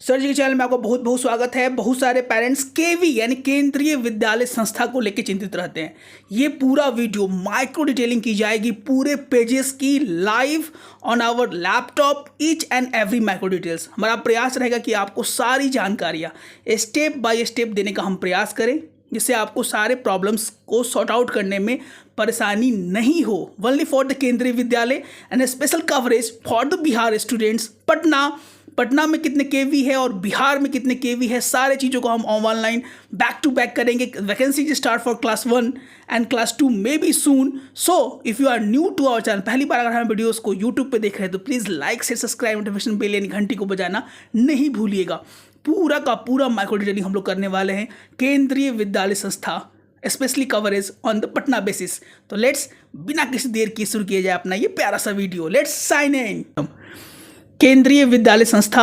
Sir जी के channel में आपका बहुत बहुत स्वागत है। बहुत सारे पेरेंट्स केवी यानी केंद्रीय विद्यालय संस्था को लेकर चिंतित रहते हैं। ये पूरा वीडियो माइक्रो डिटेलिंग की जाएगी, पूरे पेजेस की live on our laptop, each and every micro details. हमारा प्रयास रहेगा कि आपको सारी जानकारियाँ स्टेप बाय स्टेप देने का हम प्रयास करें, जिससे आपको सारे प्रॉब्लम्स को सॉर्ट आउट करने में परेशानी नहीं हो। ओनली फॉर द केंद्रीय विद्यालय and special coverage for the Bihar students. Patna में कितने केवी है और बिहार में कितने केवी है, सारे चीज़ों को हम ऑनलाइन बैक टू बैक करेंगे। Vacancy start for class 1 and class 2 may be soon. So if you are new to our channel, पहली बार अगर हमें वीडियोस को यूट्यूब पे देख रहे हैं तो प्लीज़ लाइक से सब्सक्राइब, नोटिफिकेशन बेल यानी घंटी को बजाना नहीं भूलिएगा। पूरा का पूरा माइक्रो डिटेलिंग हम लोग करने वाले हैं केंद्रीय विद्यालय संस्था, specially coverage on the Patna basis. तो लेट्स बिना किसी देर की शुरू किया जाए अपना ये प्यारा सा वीडियो। Let's sign in. केंद्रीय विद्यालय संस्था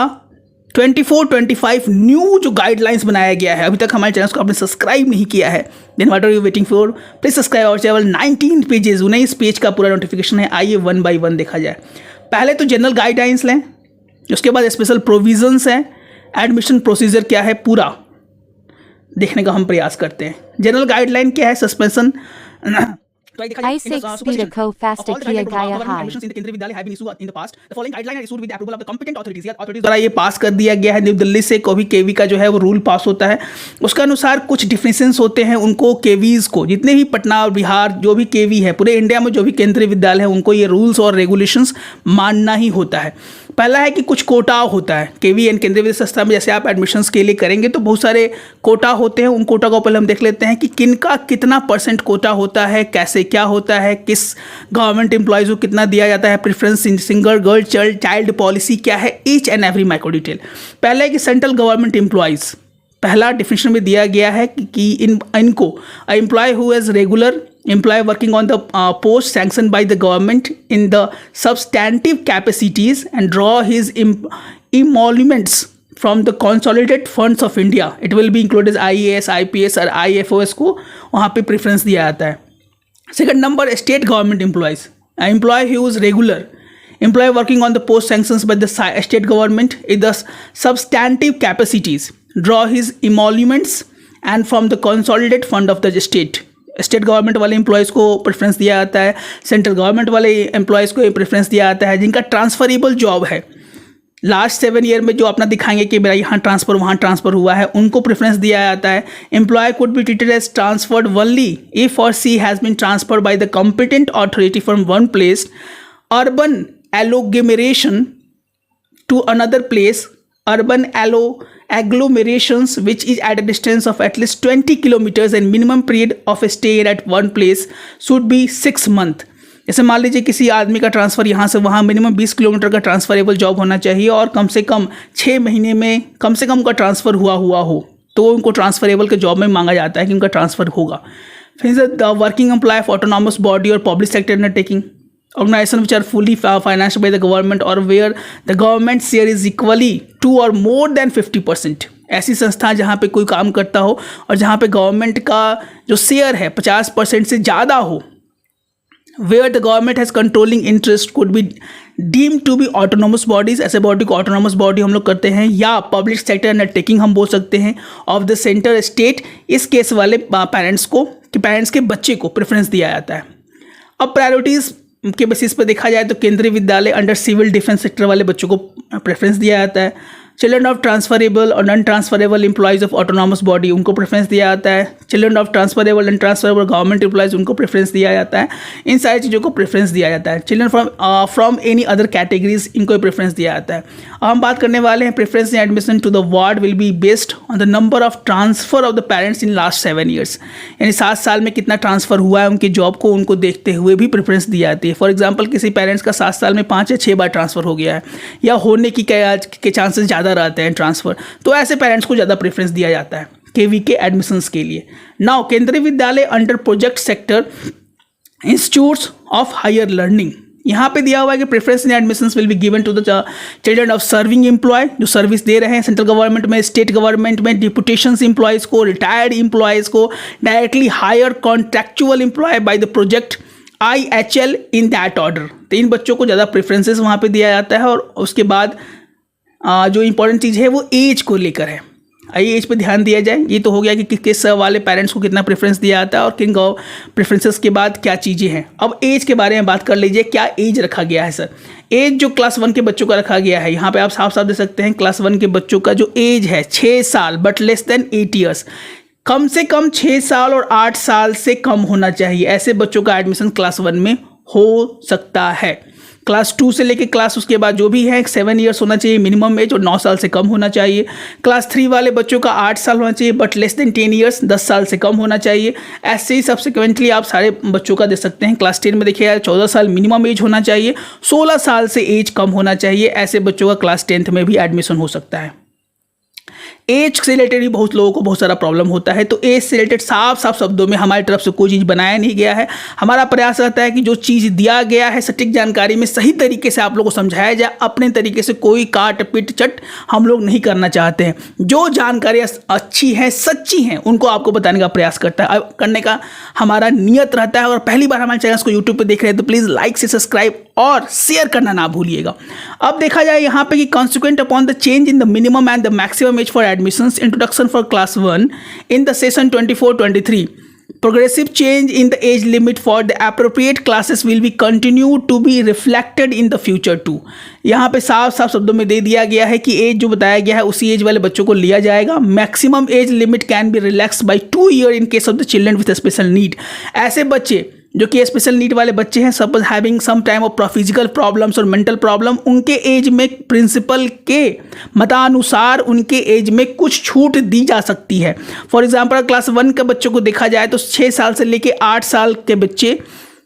24-25 न्यू जो गाइडलाइंस बनाया गया है। अभी तक हमारे चैनल को आपने सब्सक्राइब नहीं किया है, then what are you waiting for, please subscribe our channel. 19 pages, 19 page का पूरा नोटिफिकेशन है। आइए वन बाय वन देखा जाए। पहले तो जनरल गाइडलाइंस लें, उसके बाद स्पेशल प्रोविजंस हैं, एडमिशन प्रोसीजर क्या है, पूरा देखने का हम प्रयास करते हैं। जनरल गाइडलाइन क्या है, सस्पेंशन I6 co-faster किया गया है। द्वारा ये पास कर दिया गया है। न्यू दिल्ली से कोई केवी का जो है वो रूल पास होता है, उसके अनुसार कुछ डिफरेंसेस होते हैं। उनको केवीज को, जितने भी पटना और बिहार जो भी केवी है, पूरे इंडिया में जो भी केंद्रीय विद्यालय है, उनको ये रूल्स और रेगुलेशंस मानना ही होता है। पहला है कि कुछ कोटा होता है केवी एंड केंद्रीय विद्यालय संस्था में। जैसे आप एडमिशन्स के लिए करेंगे तो बहुत सारे कोटा होते हैं। उन कोटा को पहले हम देख लेते हैं कि किनका कितना % कोटा होता है, कैसे क्या होता है, किस गवर्नमेंट एम्प्लॉयज़ को कितना दिया जाता है, preference in single girl child policy क्या है, each and every micro detail. पहला है कि सेंट्रल गवर्नमेंट एम्प्लॉयज़, पहला डिफिनेशन में दिया गया है कि इनको employee who has regular employee working on the post sanctioned by the government in the substantive capacities and draw his emoluments from the consolidated funds of India. It will be included as IAS, IPS और IFOS को वहाँ पे preference दिया जाता है। Second number, state government employees, employee who is regular employee working on the post sanctions by the state government in the substantive capacities draw his emoluments and from the consolidated fund of the state. State government वाले employees को preference दिया जाता है, central government वाले employees को preference दिया जाता है। जिनका ट्रांसफरेबल जॉब है, लास्ट 7 ईयर में जो अपना दिखाएंगे कि मेरा यहाँ ट्रांसफ़र वहाँ ट्रांसफ़र हुआ है, उनको प्रेफरेंस दिया जाता है। Employee could be treated as transferred only if और she has been transferred by the competent authority from one place, urban agglomeration to another place, urban agglomerations which is at a distance of at least 20 kilometers and minimum period of stay at one place should be 6 months. जैसे मान लीजिए किसी आदमी का transfer यहाँ से वहाँ minimum 20 kilometre का ट्रांसफरेबल जॉब होना चाहिए और कम से कम 6 महीने में कम से कम उनका ट्रांसफ़र हुआ हो तो उनको ट्रांसफरेबल के जॉब में मांगा जाता है कि उनका ट्रांसफ़र होगा। फिर the working employee of autonomous body और public sector undertaking, organization which are fully financed by the government or where the government share is equally to or more than 50%। ऐसी संस्था जहाँ पे कोई काम करता हो और जहाँ पे गवर्नमेंट का जो शेयर है 50% से ज़्यादा हो, where the government has controlling interest could be deemed to be autonomous bodies। ऐसे बॉडी को autonomous बॉडी हम लोग करते हैं, या पब्लिक सेक्टर अंडरटेकिंग हम बोल सकते हैं ऑफ द सेंटर स्टेट। इस केस वाले पेरेंट्स को कि पेरेंट्स के बच्चे को प्रेफरेंस दिया जाता है। अब प्रायोरिटीज़ के बेसिस पे देखा जाए तो केंद्रीय Vidyalaya under civil defence sector वाले बच्चों को प्रेफरेंस दिया जाता है। चिल्ड्रन ऑफ ट्रांसफरेबल और non transferable employees of autonomous body, उनको प्रेफरेंस दिया जाता है। Children of transferable and transferable government employees, उनको प्रेफरेंस दिया जाता है। इन सारी चीज़ों को प्रेफरेंस दिया जाता है। Children from any other categories, इनको प्रेफरेंस दिया जाता है। अब हम बात करने वाले हैं preference in admission to the ward will be based on the number of transfer of the parents in last 7 years. यानी 7 साल में कितना ट्रांसफ़र हुआ है उनकी जॉब को, उनको देखते हुए भी प्रेफरेंस दी जाती है। फॉर एग्जाम्पल किसी पेरेंट्स का 7 साल में 5 या 6 बार ट्रांसफ़र हो गया है या होने के चांसेस ज़्यादा रहते हैं ट्रांसफ़र, तो ऐसे पेरेंट्स को ज़्यादा प्रेफरेंस दिया जाता है केवी के एडमिशन्स के लिए। Now Kendriya Vidyalaya under project sector institutes of higher learning, यहाँ पे दिया हुआ है कि preference in admissions will be given to the children of serving employee, जो सर्विस दे रहे हैं सेंट्रल गवर्नमेंट में, स्टेट गवर्नमेंट में, डिप्यूटेशंस एम्प्लॉयज़ को, रिटायर्ड एम्प्लॉयज़ को, directly hire contractual employee by the project IHL in that order. तो इन बच्चों को ज़्यादा प्रेफरेंसेस वहाँ पे दिया जाता है। और उसके बाद जो इम्पोर्टेंट चीज़ है वो एज को लेकर है। आइए एज पे ध्यान दिया जाए। ये तो हो गया कि किस वाले पेरेंट्स को कितना प्रेफरेंस दिया जाता है और किन प्रेफरेंसेस के बाद क्या चीज़ें हैं। अब एज के बारे में बात कर लीजिए, क्या एज रखा गया है सर। एज जो क्लास 1 के बच्चों का रखा गया है, यहाँ पे आप साफ साफ देख सकते हैं क्लास 1 के बच्चों का जो एज है 6 साल बट लेस देन 8 ईयर्स। कम से कम 6 साल और 8 साल से कम होना चाहिए, ऐसे बच्चों का एडमिशन क्लास 1 में हो सकता है। क्लास 2 से लेके क्लास उसके बाद जो भी है 7 ईयर्स होना चाहिए मिनिमम एज और 9 साल से कम होना चाहिए। क्लास 3 वाले बच्चों का 8 साल होना चाहिए बट लेस देन 10 ईयर्स, 10 साल से कम होना चाहिए। ऐसे ही सब्सिक्वेंटली आप सारे बच्चों का दे सकते हैं। क्लास 10 में देखिए 14 साल मिनिमम एज होना चाहिए, 16 साल से एज कम होना चाहिए। ऐसे बच्चों का क्लास 10th में भी एडमिशन हो सकता है। एज से रिलेटेड भी बहुत लोगों को बहुत सारा प्रॉब्लम होता है, तो एज से रिलेटेड साफ साफ शब्दों में हमारी तरफ से कोई चीज़ बनाया नहीं गया है। हमारा प्रयास रहता है कि जो चीज़ दिया गया है सटीक जानकारी में सही तरीके से आप लोगों को समझाया जाए। अपने तरीके से कोई काट पिट चट हम लोग नहीं करना चाहते हैं। जो जानकारियाँ अच्छी हैं सच्ची हैं उनको आपको बताने का प्रयास करने का हमारा नियत रहता है। और पहली बार हमारे चैनल को यूट्यूब पर देख रहे हैं तो प्लीज़ लाइक से सब्सक्राइब और शेयर करना ना भूलिएगा। अब देखा जाए यहाँ पे कि consequent upon the change in the minimum and the maximum age for admissions introduction for class 1 in the session 24-23 progressive change in the age limit for the appropriate classes will be continued to be reflected in the future too। यहाँ पे साफ साफ शब्दों में दे दिया गया है कि एज जो बताया गया है उसी एज वाले बच्चों को लिया जाएगा। Maximum age limit can be relax by 2 year in case of the children with special need. ऐसे बच्चे जो कि स्पेशल नीड वाले बच्चे हैं, suppose having some time of physical problems और मेंटल प्रॉब्लम, उनके एज में प्रिंसिपल के मतानुसार उनके एज में कुछ छूट दी जा सकती है। फॉर एग्जांपल क्लास 1 के बच्चों को देखा जाए तो 6 साल से लेके 8 साल के बच्चे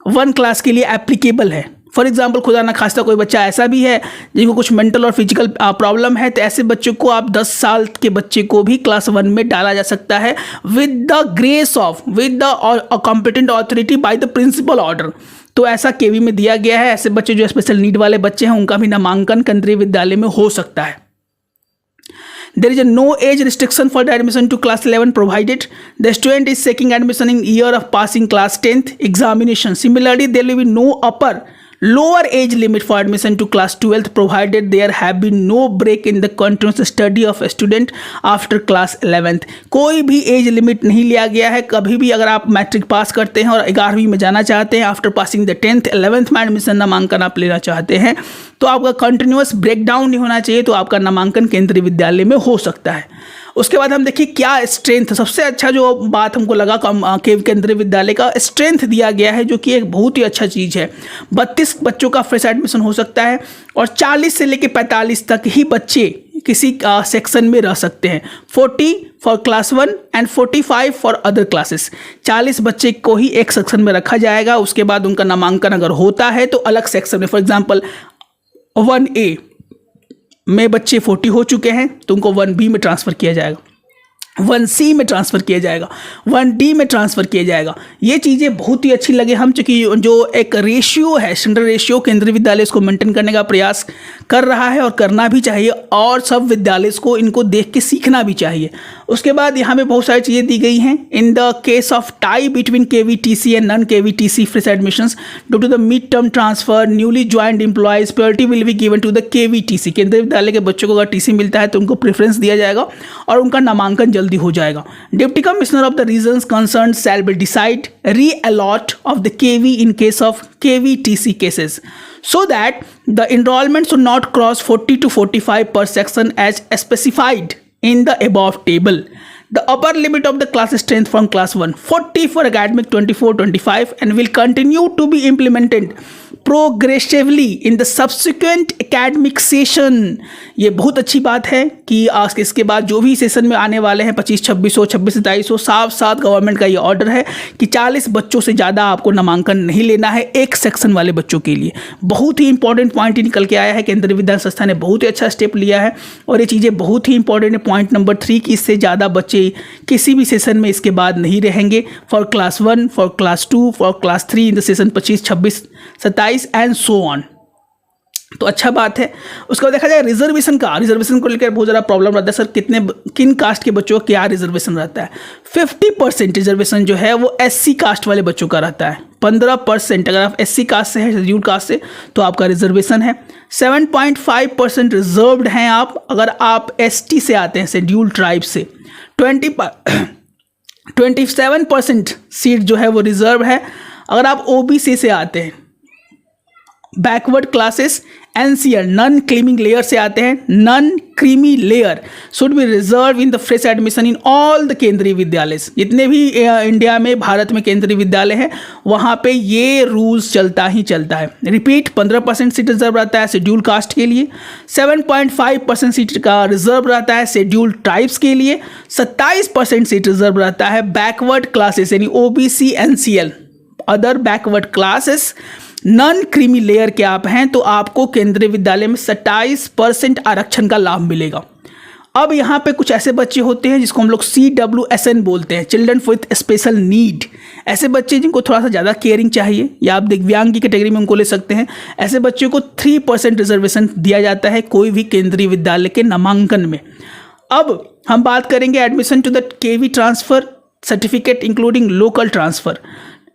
1 क्लास के लिए एप्लीकेबल है। फॉर एग्जाम्पल खुदा ना खास्ता कोई बच्चा ऐसा भी है जिनको कुछ मेंटल और फिजिकल प्रॉब्लम है, तो ऐसे बच्चों को आप 10 साल के बच्चे को भी क्लास 1 में डाला जा सकता है with the competent authority by the principal order. तो ऐसा केवी में दिया गया है। ऐसे बच्चे जो स्पेशल नीड वाले बच्चे हैं उनका भी नामांकन केंद्रीय विद्यालय में हो सकता है। There is no age restriction for the admission to class 11 provided the student is seeking admission in year of passing class 10th examination. Similarly, there will be no lower age limit for admission to class 12th provided there have been no break in the continuous study of a student after class 11th। कोई भी age limit नहीं लिया गया है। कभी भी अगर आप मैट्रिक पास करते हैं और 11वीं में जाना चाहते हैं, after passing the 10th 11th में एडमिशन नामांकन आप लेना चाहते हैं तो आपका कंटिन्यूस ब्रेकडाउन नहीं होना चाहिए, तो आपका नामांकन केंद्रीय विद्यालय में हो सकता है। उसके बाद हम देखिए क्या स्ट्रेंथ, सबसे अच्छा जो बात हमको लगा केंद्रीय विद्यालय का स्ट्रेंथ दिया गया है, जो कि एक बहुत ही अच्छा चीज़ है। 32 बच्चों का फ्रेश एडमिशन हो सकता है और 40 से लेकर 45 तक ही बच्चे किसी सेक्शन में रह सकते हैं। 40 for class 1 and 45 for other classes. 40 बच्चे को ही एक सेक्शन में रखा जाएगा। उसके बाद उनका नामांकन अगर होता है तो अलग सेक्शन में, फॉर एग्जाम्पल 1A में बच्चे 40 हो चुके हैं तो उनको 1B में ट्रांसफ़र किया जाएगा, 1C में ट्रांसफ़र किया जाएगा, 1D में ट्रांसफ़र किया जाएगा। ये चीज़ें बहुत ही अच्छी लगे हम, चूँकि जो एक रेशियो है, स्टैंडर्ड रेशियो केंद्रीय विद्यालय इसको मेंटेन करने का प्रयास कर रहा है और करना भी चाहिए और सब विद्यालय को इनको देख के सीखना भी चाहिए। उसके बाद यहाँ पे बहुत सारी चीज़ें दी गई हैं। In the case of tie between KVTC and non KVTC fresh admissions due to the mid term transfer newly joined employees priority will be given to the KVTC। Kendriya विद्यालय के बच्चों को अगर TC मिलता है तो उनको प्रेफरेंस दिया जाएगा और उनका नामांकन जल्दी हो जाएगा। Deputy commissioner of the regions concern shall be decide re-allot of the KV in case of KVTC cases so that the enrollment should not cross 40 to 45 per section as specified in the above table. The upper limit of the class strength from class 1 40 for academic 24-25 and will continue to be implemented progressively in the subsequent academic session। ये बहुत अच्छी बात है कि आज इसके बाद जो भी सेशन में आने वाले हैं 25-26 हो, 26-27 हो, साफ साथ गवर्नमेंट का ये ऑर्डर है कि 40 बच्चों से ज़्यादा आपको नामांकन नहीं लेना है एक सेक्शन वाले बच्चों के लिए। बहुत ही इंपॉर्टेंट पॉइंट निकल के आया है। केंद्रीय विद्यालय संस्था ने बहुत ही अच्छा स्टेप लिया है और ये चीज़ें बहुत ही इंपॉर्टेंट है। पॉइंट नंबर 3 कि इससे ज़्यादा बच्चे किसी भी सेशन में इसके बाद नहीं रहेंगे। For class 1, for class 2, for class 3 in the session 25, 26, 27 and so on. तो अच्छा बात है। उसके बाद देखा जाए रिजर्वेशन को लेकर बहुत ज़्यादा प्रॉब्लम रहता है। सर किन कास्ट के बच्चों का क्या रिजर्वेशन रहता है? 50% रिजर्वेशन जो है वो SC कास्ट वाले बच्चों का रहता है। 15% अगर आप SC कास्ट से है, शेड्यूल्ड कास्ट से, तो आपका रिजर्वेशन है। 7.5% रिजर्व्ड हैं आप अगर आप ST से आते हैं, शेड्यूल्ड ट्राइब से। 27% सीट जो है वो रिजर्व है अगर आप OBC से आते हैं। Backward classes NCL non creaming layer से आते हैं। Non creamy layer should be reserve in the fresh admission in all the केंद्रीय विद्यालय। जितने भी इंडिया में, भारत में केंद्रीय विद्यालय हैं, वहाँ पे ये रूल्स चलता ही चलता है। रिपीट, 15% सीट रिजर्व रहता है शेड्यूल कास्ट के लिए, 7.5% सीट का रिजर्व रहता है शेड्यूल ट्राइब्स के लिए, 27% सीट रिजर्व रहता है बैकवर्ड क्लासेस यानी OBC NCL other backward classes. Non creamy layer के आप हैं तो आपको केंद्रीय विद्यालय में 27% आरक्षण का लाभ मिलेगा। अब यहाँ पे कुछ ऐसे बच्चे होते हैं जिसको हम लोग CWSN बोलते हैं, चिल्ड्रन विथ स्पेशल नीड। ऐसे बच्चे जिनको थोड़ा सा ज़्यादा केयरिंग चाहिए या आप दिव्यांग की कैटेगरी में उनको ले सकते हैं। ऐसे बच्चों को 3% रिजर्वेशन दिया जाता है कोई भी केंद्रीय विद्यालय के नामांकन में। अब हम बात करेंगे admission to the KV transfer certificate including local transfer.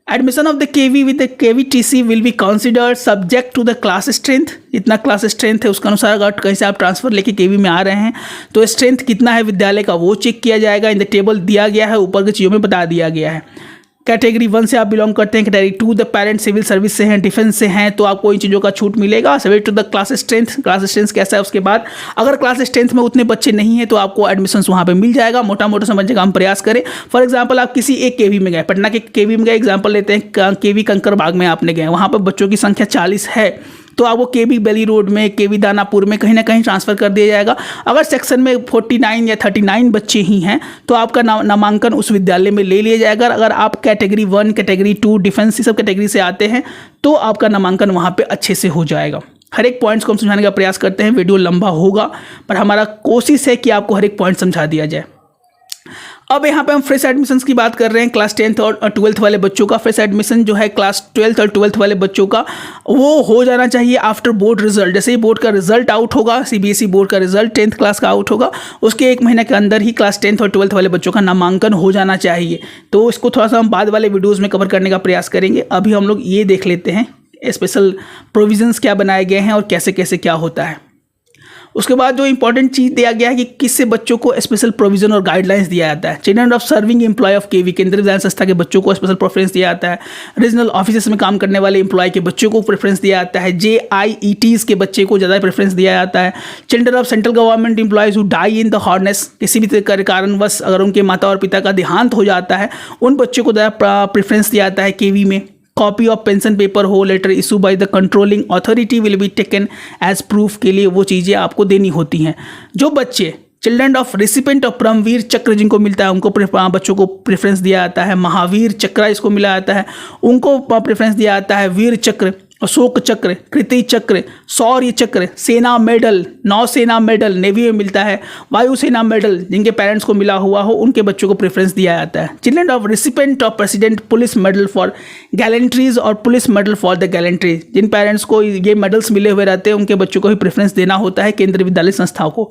Admission of the KV with the KVTC will be considered subject to the class strength। इतना क्लास स्ट्रेंथ है उसके अनुसार अगर कहीं से आप ट्रांसफर लेके KV में आ रहे हैं तो स्ट्रेंथ कितना है विद्यालय का वो चेक किया जाएगा। इन द टेबल दिया गया है, ऊपर की चीज़ों में बता दिया गया है। कैटेगरी 1 से आप बिलोंग करते हैं, category 2 the parent civil service से हैं, डिफेंस से हैं, तो आपको इन चीज़ों का छूट मिलेगा। Subject to the class strength, class strength कैसा है उसके बाद अगर क्लास स्ट्रेंथ में उतने बच्चे नहीं हैं तो आपको एडमिशन वहाँ पे मिल जाएगा। मोटा मोटा समझने का हम प्रयास करें। फॉर एग्जाम्पल आप किसी एक KV में गए, पटना के KV में गए, एग्जाम्पल लेते हैं KV कंकरबाग में आपने गए, वहाँ पर बच्चों की संख्या 40 है तो आपको KV बेली रोड में, KV दानापुर में कहीं ना कहीं ट्रांसफ़र कर दिया जाएगा। अगर सेक्शन में 49 या 39 बच्चे ही हैं तो आपका नामांकन उस विद्यालय में ले लिया जाएगा। अगर आप कैटेगरी 1, कैटेगरी 2, डिफेंस सब कैटेगरी से आते हैं तो आपका नामांकन वहाँ पे अच्छे से हो जाएगा। हर एक पॉइंट्स को हम समझाने का प्रयास करते हैं। वीडियो लंबा होगा पर हमारा कोशिश है कि आपको हर एक पॉइंट समझा दिया जाए। अब यहाँ पे हम फ्रेश एडमिशन्स की बात कर रहे हैं। क्लास 10th और 12th वाले बच्चों का फ्रेश एडमिशन जो है क्लास 12th और 12th वाले बच्चों का वो हो जाना चाहिए आफ्टर बोर्ड रिजल्ट। जैसे ही बोर्ड का रिजल्ट आउट होगा, CBSE बोर्ड का रिजल्ट 10th क्लास का आउट होगा, उसके 1 महीने के अंदर ही क्लास 10th और 12th वाले बच्चों का नामांकन हो जाना चाहिए। तो इसको थोड़ा सा हम बाद वाले वीडियोज़ में कवर करने का प्रयास करेंगे। अभी हम लोग ये देख लेते हैं स्पेशल प्रोविजंस क्या बनाए गए हैं और कैसे कैसे क्या होता है। उसके बाद जो इंपॉर्टेंट चीज़ दिया गया है कि किससे बच्चों को स्पेशल प्रोविजन और गाइडलाइंस दिया जाता है। Children of serving employee of KV Kendriya विद्यालय संस्था के बच्चों को स्पेशल प्रेफरेंस दिया जाता है। रीजनल ऑफिस में काम करने वाले एम्प्लॉय के बच्चों को प्रेफरेंस दिया जाता है। JIETs के बच्चे को ज़्यादा प्रेफरेंस दिया जाता है। Children of central government employees who die in the harness, किसी भी कारणवश अगर उनके माता और पिता का देहांत हो जाता है उन बच्चों को ज़्यादा प्रेफरेंस दिया जाता है KV में। कॉपी ऑफ पेंशन पेपर हो letter issue by the controlling authority will be taken as proof के लिए वो चीज़ें आपको देनी होती हैं। जो बच्चे children of recipient of Paramvir Chakra जिनको मिलता है उनको बच्चों को प्रेफरेंस दिया जाता है। महावीर चक्र इसको मिला जाता है उनको प्रेफरेंस दिया जाता है। वीर चक्र, अशोक चक्र, कृति चक्र, शौर्य चक्र, सेना मेडल, नौसेना मेडल नेवी में मिलता है। वायुसेना मेडल जिनके पेरेंट्स को मिला हुआ हो उनके बच्चों को प्रेफरेंस दिया जाता है। Children of recipient of president police medal for gallantries और police medal for the gallantries, जिन पेरेंट्स को ये मेडल्स मिले हुए रहते हैं उनके बच्चों को भी प्रेफरेंस देना होता है केंद्रीय विद्यालय संस्थाओं को।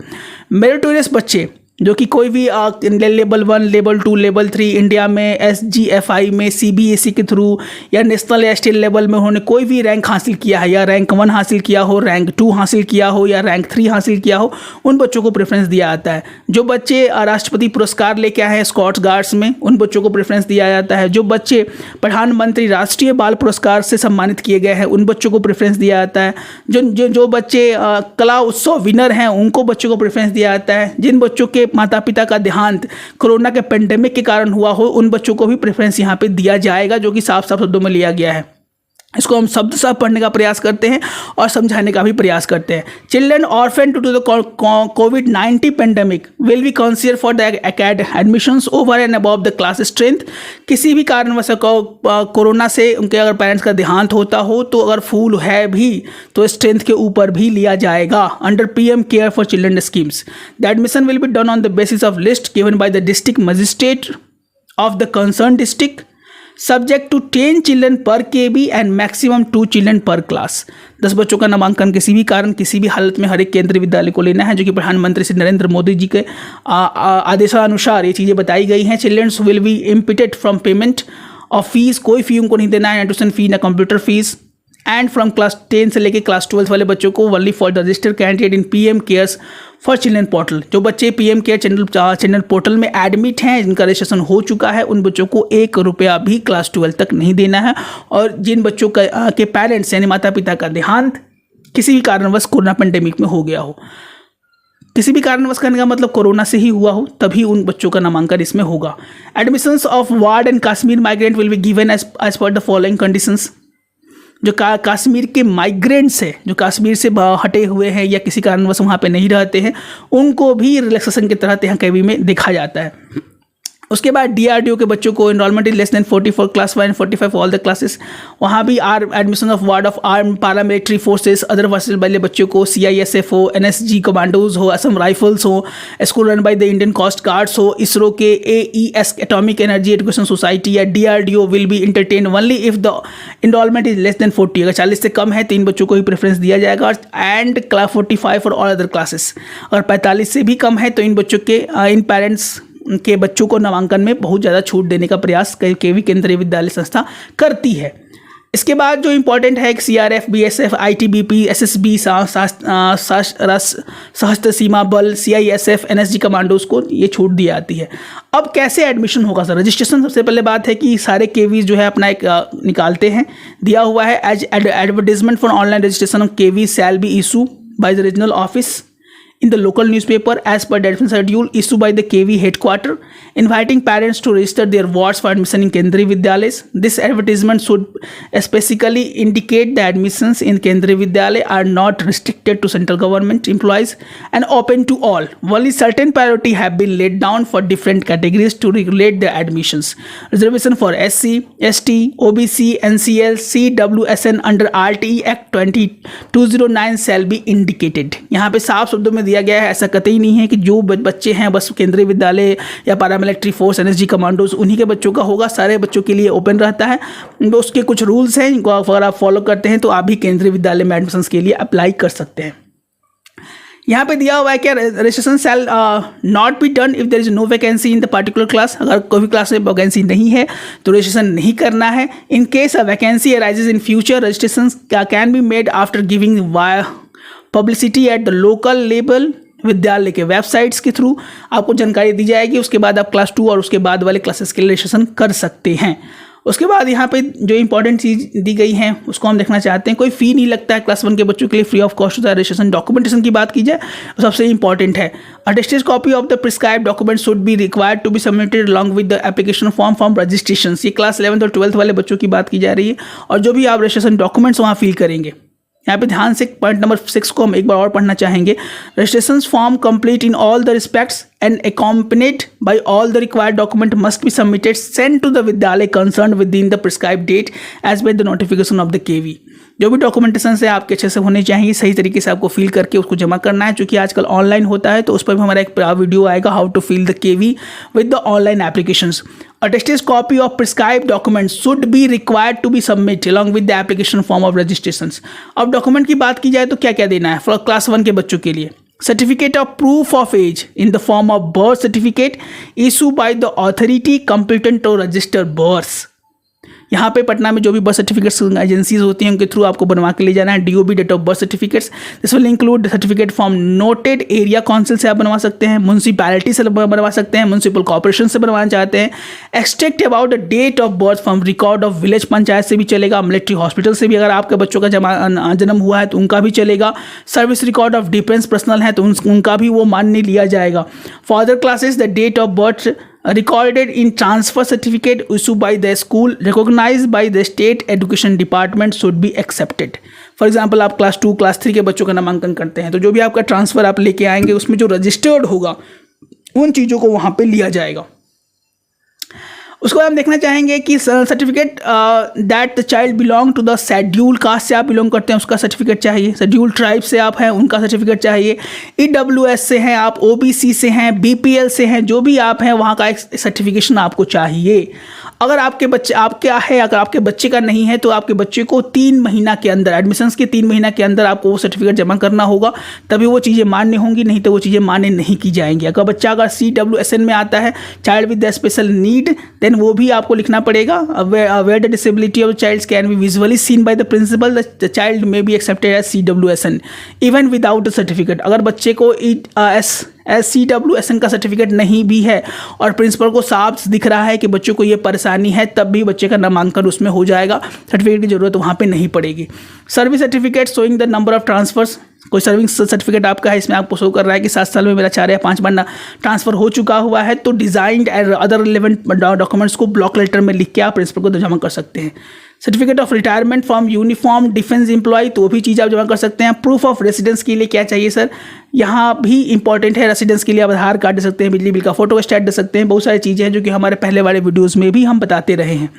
मेरिटोरियस बच्चे जो कि कोई भी लेवल 1, लेवल 2, लेवल 3 इंडिया में SGFI में CBSE के थ्रू या नेशनल या स्टेट लेवल में उन्होंने कोई भी रैंक हासिल किया है या रैंक 1 हासिल किया हो, रैंक 2 हासिल किया हो या रैंक 3 हासिल किया हो, उन बच्चों को प्रेफरेंस दिया जाता है। जो बच्चे राष्ट्रपति पुरस्कार लेके आए हैं स्कॉट्स गार्ड्स में उन बच्चों को प्रेफरेंस दिया जाता है। जो बच्चे प्रधानमंत्री राष्ट्रीय बाल पुरस्कार से सम्मानित किए गए हैं उन बच्चों को प्रेफरेंस दिया जाता है। जो बच्चे कला उत्सव विनर हैं उनको बच्चों को प्रेफरेंस दिया जाता है। जिन बच्चों के माता पिता का देहांत कोरोना के पेंडेमिक के कारण हुआ हो उन बच्चों को भी प्रेफरेंस यहाँ पे दिया जाएगा, जो कि साफ साफ शब्दों में लिया गया है। इसको हम शब्द साफ पढ़ने का प्रयास करते हैं और समझाने का भी प्रयास करते हैं। Children orphan to the COVID-19 pandemic will be consider for the admissions over and above the class strength. किसी भी कारणवश कोरोना से उनके अगर पेरेंट्स का देहांत होता हो तो अगर फूल है भी तो स्ट्रेंथ के ऊपर भी लिया जाएगा under PM care for children schemes. The admission will be done on the basis of list given by the district magistrate of the concern district subject to 10 children per KV and maximum 2 children per class. 10 बच्चों का नामांकन किसी भी कारण किसी भी हालत में हर एक केंद्रीय विद्यालय को लेना है, जो कि प्रधानमंत्री श्री नरेंद्र मोदी जी के आदेशानुसार ये चीज़ें बताई गई हैं। Children's will be exempted from payment of fees, कोई फी उनको नहीं देना है, ना ट्यूशन फी ना computer fees. And from class 10 से लेके क्लास 12 वाले बच्चों को only for the registered candidate in PM cares for children portal. जो बच्चे पीएम केयर चिल्ड्रन पोर्टल में एडमिट हैं, जिनका रजिस्ट्रेशन हो चुका है, उन बच्चों को 1 रुपया भी क्लास 12 तक नहीं देना है। और जिन बच्चों के पेरेंट्स यानी माता पिता का देहांत किसी भी कारणवश कोरोना पेंडेमिक में हो गया हो, किसी भी कारणवश करने का मतलब कोरोना से ही हुआ हो, तभी उन बच्चों का नामांकन इसमें होगा। Admissions of ward and Kashmir migrant will be given as per the following conditions. जो कश्मीर के माइग्रेंट्स हैं, जो कश्मीर से हटे हुए हैं या किसी कारणवश वहाँ पे नहीं रहते हैं, उनको भी रिलैक्सेशन के तहत यहाँ केवी में देखा जाता है। उसके बाद डीआरडीओ के बच्चों को enrolment is less than 40 for class 1 and 45 all the classes. वहाँ भी admission of ward of arm paramilitary forces other versus वाले बच्चों को सीआईएसएफ हो, एनएसजी कमांडोज हो, असम राइफल्स हो, school run by the Indian coast guards हो, इसरो के AES atomic energy education society या DRDO will be entertain only if the enrolment is less than 40। अगर 40 से कम है तो इन बच्चों को ही प्रेफरेंस दिया जाएगा। And class 45 for all other classes. अगर 45 से भी कम है तो इन बच्चों के इन पेरेंट्स के बच्चों को नामांकन में बहुत ज़्यादा छूट देने का प्रयास केवी केंद्रीय विद्यालय संस्था करती है। इसके बाद जो इम्पोर्टेंट है सीआरएफ, बीएसएफ, आईटीबीपी, एसएसबी, सशस्त्र सीमा बल, सीआईएसएफ, एनएसजी कमांडोज को ये छूट दी जाती है। अब कैसे एडमिशन होगा सर? रजिस्ट्रेशन सबसे पहले बात है कि सारे केवीज जो है अपना एक निकालते हैं, दिया हुआ है as advertisement for online registration of KV shall be issue by the regional office in the local newspaper as per the admission schedule issued by the KV headquarter, inviting parents to register their wards for admission in Kendriya Vidyalayas. This advertisement should specifically indicate the admissions in Kendriya Vidyalaya are not restricted to central government employees and open to all. Only certain priority have been laid down for different categories to regulate the admissions. Reservation for SC, ST, OBC, NCL, CWSN under RTE Act 2009 shall be indicated. यहाँ पे साफ शब्दों में दिया गया है, ऐसा कतई नहीं है कि जो बच्चे हैं बस केंद्रीय विद्यालय या पैरामिलिट्री फोर्स, एनएसजी कमांडोज उन्हीं के बच्चों का होगा। सारे बच्चों के लिए ओपन रहता है। उसके कुछ रूल्स हैं जिनको अगर आप फॉलो करते हैं तो आप भी केंद्रीय विद्यालय में एडमिशंस के लिए अप्लाई कर सकते हैं। यहाँ पे दिया हुआ है कि registration shall not be done if there is no vacancy in the particular class. अगर कोई भी क्लास में वैकेंसी नहीं है तो रजिस्ट्रेशन नहीं करना है। In case a vacancy arises in future, registration can be made after giving publicity at the local level. विद्यालय के वेबसाइट्स के थ्रू आपको जानकारी दी जाएगी। उसके बाद आप क्लास 2 और उसके बाद वाले क्लासेस के लिए रजिस्ट्रेशन कर सकते हैं। उसके बाद यहाँ पे जो इंपॉर्टेंट चीज़ दी गई है उसको हम देखना चाहते हैं। कोई फ़ी नहीं लगता है क्लास 1 के बच्चों के लिए, फ्री ऑफ कॉस्ट होता है रजिस्ट्रेशन। डॉक्यूमेंटेशन की बात की जाए तो सबसे इंपॉर्टेंट है attested copy of the prescribe document should be required to be submitted along with the application form registration. ये क्लास 11th और 12th वाले बच्चों की बात की जा रही है। और जो भी आप रजिस्ट्रेशन डॉक्यूमेंट्स वहाँ फिल करेंगे, यहाँ पे ध्यान से पॉइंट नंबर 6 को हम एक बार और पढ़ना चाहेंगे। Registration form complete in all the respects and accompanied by all the required document must be submitted sent to the विद्यालय concerned within the prescribed date as per the notification of the KV। जो भी documentation से आपके अच्छे से होने चाहिए, सही तरीके से आपको फिल करके उसको जमा करना है। क्योंकि आजकल ऑनलाइन होता है तो उस पर भी हमारा एक वीडियो आएगा, how to fill the KV with the online applications. Attested copy of prescribe documents should be required to be submit along with the application form of registrations. अब डॉक्यूमेंट की बात की जाए तो क्या क्या देना है फॉर क्लास 1 के बच्चों के लिए? Certificate of proof of age in the form of birth certificate issue by the authority competent to register birth. यहाँ पे पटना में जो भी बर्थ सर्टिफिकेट्स एजेंसीज होती हैं उनके थ्रू आपको बनवा के ले जाना है। DOB date of birth certificates, this will include certificate from noted area council से आप बनवा सकते हैं, म्यूनसिपैलिटी से बनवा सकते हैं, म्यूनसिपल कॉर्पोरेशन से बनवाना चाहते हैं। Extract about the date of birth from record of village panchayat से भी चलेगा। मिलिट्री हॉस्पिटल से भी अगर आपके बच्चों का जन्म हुआ है तो उनका भी चलेगा। Service record of defence personnel है तो उनका भी वो मान्य लिया जाएगा। For other classes the date of birth recorded in transfer certificate issued by the school recognized by the state education department should be accepted। For example आप class 2 class 3 के बच्चों का नामांकन करते हैं तो जो भी आपका ट्रांसफ़र आप लेके आएंगे उसमें जो रजिस्टर्ड होगा उन चीज़ों को वहाँ पे लिया जाएगा। उसको हम देखना चाहेंगे कि certificate that the child belong to the schedule caste से आप बिलोंग करते हैं उसका सर्टिफिकेट चाहिए। शेड्यूल ट्राइब से आप हैं उनका सर्टिफिकेट चाहिए। EWS से हैं आप, OBC से हैं, BPL से हैं, जो भी आप हैं वहाँ का एक सर्टिफिकेशन आपको चाहिए। अगर आपके बच्चे आपका है, अगर आपके बच्चे का नहीं है तो आपके बच्चे को 3 महीना के अंदर, एडमिशन्स के 3 महीना के अंदर आपको वो सर्टिफिकेट जमा करना होगा, तभी वो चीज़ें मान्य होंगी, नहीं तो वो चीज़ें मान्य नहीं की जाएंगी। अगर बच्चा अगर CWSN में आता है, child with the special need, then then वो भी आपको लिखना पड़ेगा। Where the disability of child can be visually seen by the principal, the child may be accepted as CWSN even without the certificate. अगर बच्चे को CWSN का certificate नहीं भी है और प्रिंसिपल को साफ दिख रहा है कि बच्चों को ये परेशानी है, तब भी बच्चे का नामांकन उसमें हो जाएगा, सर्टिफिकेट की जरूरत वहाँ पे नहीं पड़ेगी। Service certificate showing the number of transfers, कोई सर्विंग सर्टिफिकेट आपका है, इसमें आपको शो कर रहा है कि 7 साल में मेरा 4 या 5 बार ट्रांसफर हो चुका हुआ है, तो designed and other relevant documents को ब्लॉक लेटर में लिख के आप प्रिंसिपल को जमा कर सकते हैं। Certificate of retirement from uniform defence employ, तो वो भी चीज़ आप जमा कर सकते हैं। प्रूफ ऑफ रेसिडेंस के लिए क्या चाहिए सर, यहाँ भी इंपॉर्टेंट है। रेसिडेंस के लिए आप आधार कार्ड दे सकते हैं, बिजली बिल का फोटो स्टेट दे सकते हैं, बहुत सारी चीज़ें हैं जो कि हमारे पहले वाले वीडियोज़ में भी हम बताते रहे हैं।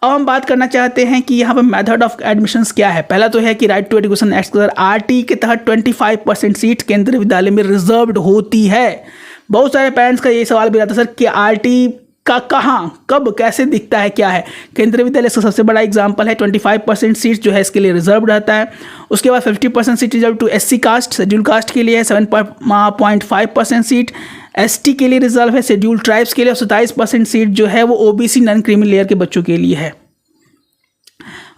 अब हम बात करना चाहते हैं कि यहाँ पर मेथड ऑफ एडमिशन्स क्या है। पहला तो है कि right to education act RT के तहत 25% सीट केंद्रीय विद्यालय में रिजर्व्ड होती है। बहुत सारे पेरेंट्स का ये सवाल भी आता है सर कि RT का कहाँ, कब, कैसे दिखता है, क्या है। केंद्रीय विद्यालय इसका सबसे बड़ा एग्जाम्पल है। 25% सीट जो है इसके लिए रिजर्व रहता है। उसके बाद 50% seat reserve to SC caste, schedule caste के लिए है। 7.5% सीट ST के लिए रिजर्व है, शेड्यूल ट्राइब्स के लिए। और 27% सीट जो है वो OBC नॉन क्रीमी लेयर के बच्चों के लिए है।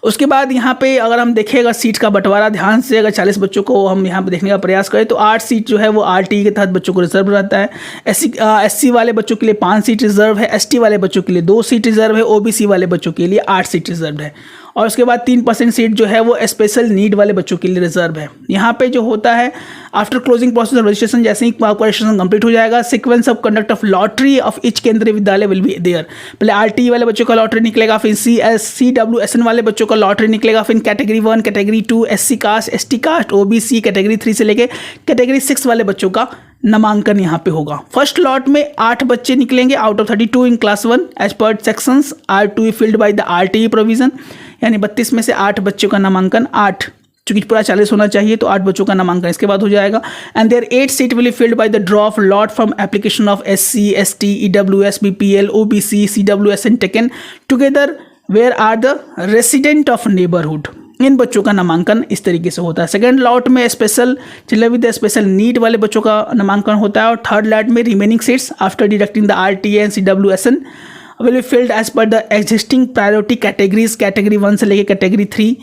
उसके बाद यहाँ पे अगर हम देखेगा सीट का बंटवारा ध्यान से, अगर 40 बच्चों को हम यहाँ पे देखने का प्रयास करें तो 8 सीट जो है वो RT के तहत बच्चों को रिजर्व रहता है। SC वाले बच्चों के लिए 5 सीट रिजर्व है, ST वाले बच्चों के लिए 2 सीट रिजर्व है, OBC वाले बच्चों के लिए 8 सीट रिजर्व है। और उसके बाद 3% सीट जो है वो स्पेशल नीड वाले बच्चों के लिए रिजर्व है। यहाँ पे जो होता है after closing process of registration, जैसे ही रजिस्ट्रेशन कंप्लीट हो जाएगा, sequence of conduct of lottery of each केंद्रीय विद्यालय विल बी देयर। पहले RT वाले बच्चों का लॉटरी निकलेगा, फिर CWSN वाले बच्चों का लॉटरी निकलेगा, फिर category 1, category 2, SC caste, ST caste, OBC, category 3 से लेके कैटेगरी 6 वाले बच्चों का नामांकन यहाँ पे होगा। फर्स्ट लॉट में 8 बच्चे निकलेंगे out of 32 in class 1 as per sections are to be filled by the RTE provision, यानी 32 में से 8 बच्चों का नामांकन, 8 चूंकि पूरा 40 होना चाहिए तो 8 बच्चों का नामांकन इसके बाद हो जाएगा। And there 8 seat will be filled by the draw of lot from application of SC, ST, EWS, BPL, OBC, CWSN taken together where are the resident of neighbourhood. इन बच्चों का नामांकन इस तरीके से होता है। सेकंड लॉट में special children with special need वाले बच्चों का नामांकन होता है। और थर्ड लॉट में remaining seats after deducting the RTA and CWSN will be field as per the existing priority categories, category 1 से लेकर कैटेगरी 3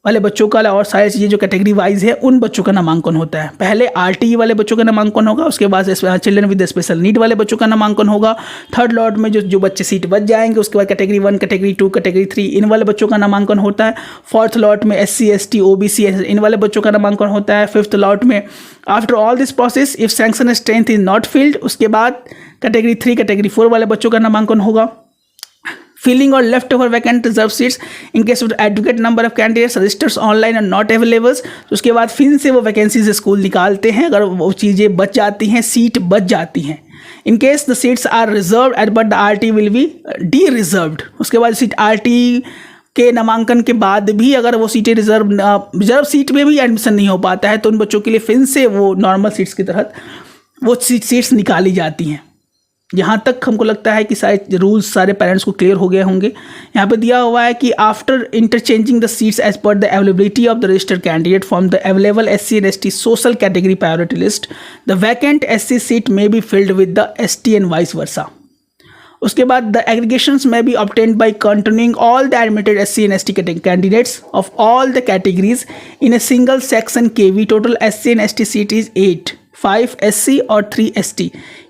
वाले बच्चों का और सारी चीज़ें जो कैटेगरी वाइज है उन बच्चों का नामांकन होता है। पहले RTE वाले बच्चों का नामांकन होगा, उसके बाद चिल्ड्रन विद स्पेशल नीड वाले बच्चों का नामांकन होगा। थर्ड लॉट में जो बच्चे सीट बच जाएंगे उसके बाद कैटेगरी 1, कैटेगरी 2, कैटेगरी 3 इन वाले बच्चों का नामांकन होता है। फोर्थ लॉट में SC, ST, OBC इन वाले बच्चों का नामांकन होता है। फिफ्थ लॉट में after all this process if sanction strength is not filled, उसके बाद कैटेगरी 3, कैटेगरी 4 वाले बच्चों का नामांकन होगा। Filling or leftover vacant reserve seats in case of the adequate number of candidates registers online and not available, तो उसके बाद फिर से वो वैकेंसीज स्कूल निकालते हैं। अगर वो चीज़ें बच जाती हैं, सीट बच जाती हैं, in case the seats are reserve at but the RT will be de reserved. उसके बाद सीट RT के नामांकन के बाद भी अगर वो सीटें रिजर्व सीट में भी एडमिशन नहीं हो पाता है तो उन बच्चों के लिए फिर से वो नॉर्मल सीट्स की तरह वो सीट्स निकाली जाती हैं। यहाँ तक हमको लगता है कि सारे रूल्स सारे पेरेंट्स को क्लियर हो गए होंगे। यहाँ पे दिया हुआ है कि after interchanging the seats as per the availability of the registered candidate from the available SC and ST social category priority list, the vacant SC seat may be filled with the ST and vice versa. उसके बाद the aggregations may be obtained by continuing all the admitted SC and ST candidates of all the categories in a single section KV। Total SC and ST seat is 8, 5 SC और 3 ST,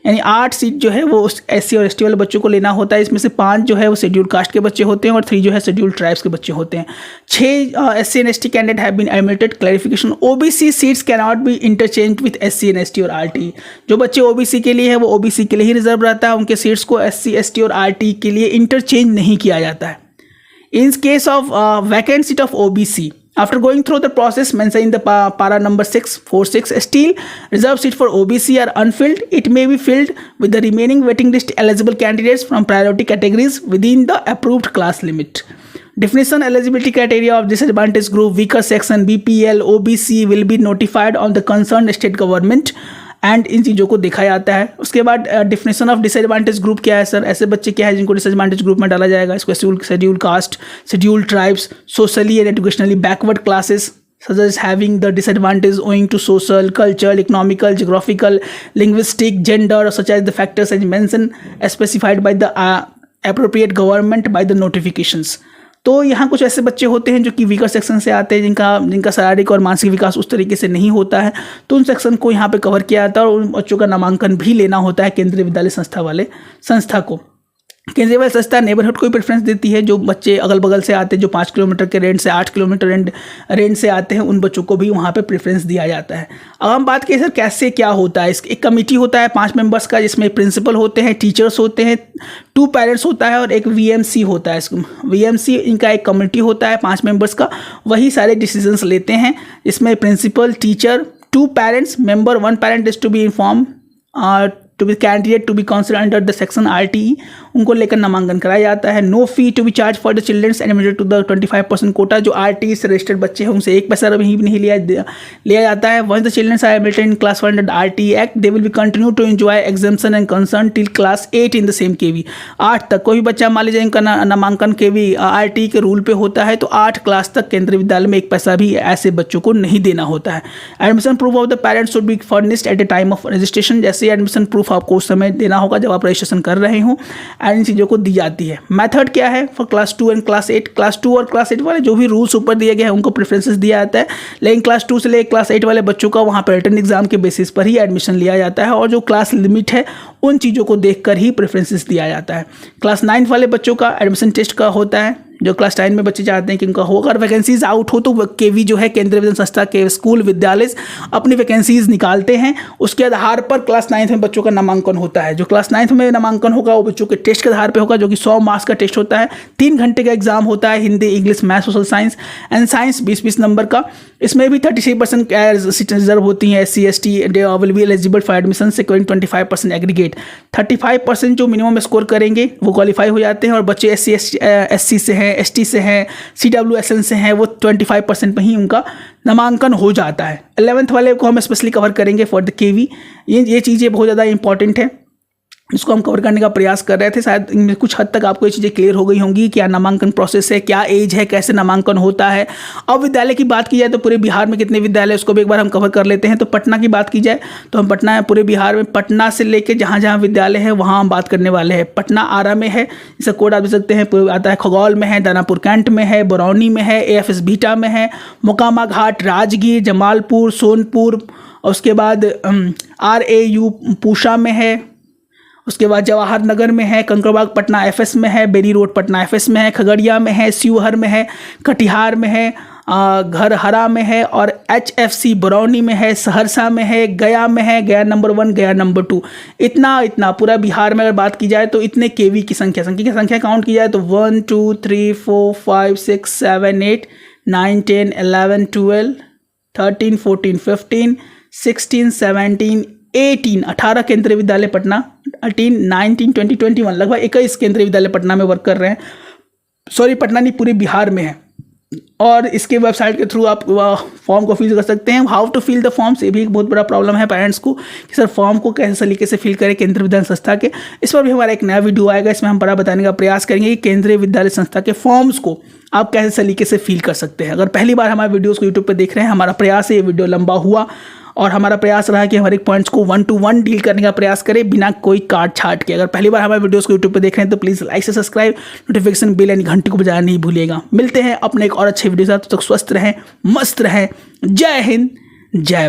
यानी 8 seat जो है वो SC और ST वाले बच्चों को लेना होता है। इसमें से 5 जो है वो शेड्यूल कास्ट के बच्चे होते हैं और 3 जो है शेड्यूल ट्राइब्स के बच्चे होते हैं। 6 SC and ST candidate have been admitted. Clarification, OBC seats can not be interchange with SC and ST और RT। जो बच्चे OBC के लिए है वो OBC के लिए ही रिजर्व रहता है, उनके सीट्स को SC, ST और RT के लिए इंटरचेंज नहीं किया जाता है। इन case of vacant seat of OBC, after going through the process mentioned in the para number 646, still reserved seat for OBC are unfilled, it may be filled with the remaining waiting list eligible candidates from priority categories within the approved class limit. Definition, eligibility criteria of disadvantaged group, weaker section, BPL, OBC will be notified on the concerned state government and in चीज़ों को देखा जाता है। उसके बाद definition of disadvantage group क्या है sir, ऐसे बच्चे क्या है जिनको डिसएडवांटेज ग्रुप में डाला जाएगा। इसको schedule caste, schedule tribes, socially and educationally backward classes such as having the disadvantage owing to social, cultural, economical, geographical, linguistic, gender, such as the factors as mentioned specified by the appropriate government by the notifications। तो यहाँ कुछ ऐसे बच्चे होते हैं जो कि weaker section से आते हैं, जिनका शारीरिक और मानसिक विकास उस तरीके से नहीं होता है, तो उन सेक्शन को यहाँ पे कवर किया जाता है और उन बच्चों का नामांकन भी लेना होता है केंद्रीय विद्यालय संस्था को। केंद्रीय विद्यालय संस्था नेबरहुड को भी प्रेफरेंस देती है, जो बच्चे अगल बगल से आते हैं, जो 5 किलोमीटर के रेंज से 8 किलोमीटर रेंज से आते हैं, उन बच्चों को भी वहाँ पे प्रेफरेंस दिया जाता है। अब हम बात करें सर कैसे क्या होता है। एक कमेटी होता है 5 मेंबर्स का, जिसमें प्रिंसिपल होते हैं, टीचर्स होते हैं, 2 पेरेंट्स होता है और एक वीएमसी होता है। वीएमसी इनका एक कमेटी होता है 5 मेंबर्स का, वही सारे डिसीजंस लेते हैं। इसमें principal, teacher, 2 parents, member 1 parent is to be inform to be candidate to be council under the section RTE, उनको लेकर नामांकन कराया जाता है। No fee to be charge for the childrens admitted to the 25% quota. जो RTE से registered बच्चे हैं उनसे 1 पैसा भी नहीं लिया जाता है। Once the childrens are admitted in class 1 under RTE act, they will be continue to enjoy exemption and concern till class 8 in the same KV। 8 तक कोई भी बच्चा मान लीजिए इनका नामांकन KV RTE के रूल पे होता है, तो 8 क्लास तक केंद्रीय विद्यालय में 1 पैसा भी ऐसे बच्चों को नहीं देना होता है। Admission proof of the parents should be furnished at the time of registration. जैसे एडमिशन प्रूफ आपको उस समय देना होगा जब आप रजिस्ट्रेशन कर रहे हो, एंड इन चीज़ों को दी जाती है। मेथड क्या है for class 2 and class 8। Class 2 और क्लास 8 वाले जो भी रूल्स ऊपर दिए गए हैं उनको प्रेफरेंसेस दिया जाता है, लेकिन क्लास 2 से लेकर क्लास 8 वाले बच्चों का वहाँ पर रिटन एग्जाम के बेसिस पर ही एडमिशन लिया जाता है, और जो क्लास लिमिट है उन चीज़ों को देखकर ही प्रेफरेंसेस दिया जाता है। क्लास 9 वाले बच्चों का एडमिशन टेस्ट का होता है, जो क्लास 10 में बच्चे चाहते हैं कि उनका हो। अगर वैकेंसीज आउट हो तो KV जो है केंद्रीय विद्यालय संस्था के स्कूल विद्यालय अपनी वैकेंसीज निकालते हैं, उसके आधार पर क्लास 9 में बच्चों का नामांकन होता है। जो क्लास 9 में नामांकन होगा वो बच्चों के टेस्ट के आधार पर होगा, जो कि 100 मार्क्स का टेस्ट होता है। 3 घंटे का एग्जाम होता है, Hindi, English, math, social science and science 20-20 number का। इसमें भी 33% सीटें रिजर्व होती हैं। SC ST will be eligible for admission से 25% एग्रीगेट। 35% जो मिनिमम स्कोर करेंगे वो क्वालिफाई हो जाते हैं, और बच्चे SC से हैं, ST से हैं, CWSN से हैं, वो 25% में ही उनका नामांकन हो जाता है। 11th वाले को हम स्पेशली कवर करेंगे फॉर द KV। ये चीज़ें बहुत ज़्यादा इंपॉर्टेंट है, इसको हम कवर करने का प्रयास कर रहे थे। शायद इनमें कुछ हद तक आपको ये चीज़ें क्लियर हो गई होंगी, क्या नामांकन प्रोसेस है, क्या एज है, कैसे नामांकन होता है। अब विद्यालय की बात की जाए तो पूरे बिहार में कितने विद्यालय, उसको भी एक बार हम कवर कर लेते हैं। तो पटना की बात की जाए तो हम पटना पूरे बिहार में पटना से लेकर जहाँ जहाँ विद्यालय है वहाँ हम बात करने वाले हैं। पटना आरा में है, इसका कोड आप देख सकते हैं, आता है खगौल में है, दानापुर कैंट में है, बरौनी में है, AFS बीटा में है, मोकामा घाट, राजगीर, जमालपुर, सोनपुर, और उसके बाद RAU पूषा में है, उसके बाद जवाहर नगर में है, कंकड़बाग पटना FS में है, बेरी रोड पटना FS में है, खगड़िया में है, शिवहर में है, कटिहार में है, घरहरा में है, और HFC बरौनी में है, सहरसा में है, गया में है, गया नंबर 1, गया नंबर 2। इतना पूरा बिहार में अगर बात की जाए तो इतने KV की संख्या काउंट की जाए तो 1 2 3 4 5 6 7 8 9 10 11 12 13 14 15 16 17 18 केंद्रीय विद्यालय पटना, 18 19 20 21 लगभग 21 केंद्रीय विद्यालय पटना में वर्क कर रहे हैं। सॉरी, पटना नहीं, पूरे बिहार में है। और इसके वेबसाइट के थ्रू आप फॉर्म को फिल कर सकते हैं। How to fill the forms, ये भी एक बहुत बड़ा प्रॉब्लम है पेरेंट्स को कि सर फॉर्म को कैसे तरीके से फिल करें केंद्रीय विद्यालय संस्था के। इस पर भी हमारा एक नया वीडियो आएगा, इसमें हम बड़ा बताने का प्रयास करेंगे कि केंद्रीय विद्यालय संस्था के फॉर्म्स को आप कैसे तरीके से फिल कर सकते हैं। अगर पहली बार हमारे वीडियोज़ को यूट्यूब पर देख रहे हैं, हमारा प्रयास है ये वीडियो लंबा हुआ और हमारा प्रयास रहा कि हमारे पॉइंट्स को 1 to 1 डील करने का प्रयास करें बिना कोई काट छाट के। अगर पहली बार हमारे वीडियोस को यूट्यूब पे देख रहे हैं तो प्लीज़ लाइक से सब्सक्राइब, नोटिफिकेशन बेल यानी घंटी को बजाना नहीं भूलिएगा। मिलते हैं अपने एक और अच्छे वीडियो के साथ, तब तक स्वस्थ रहें, मस्त रहें। जय हिंद, जय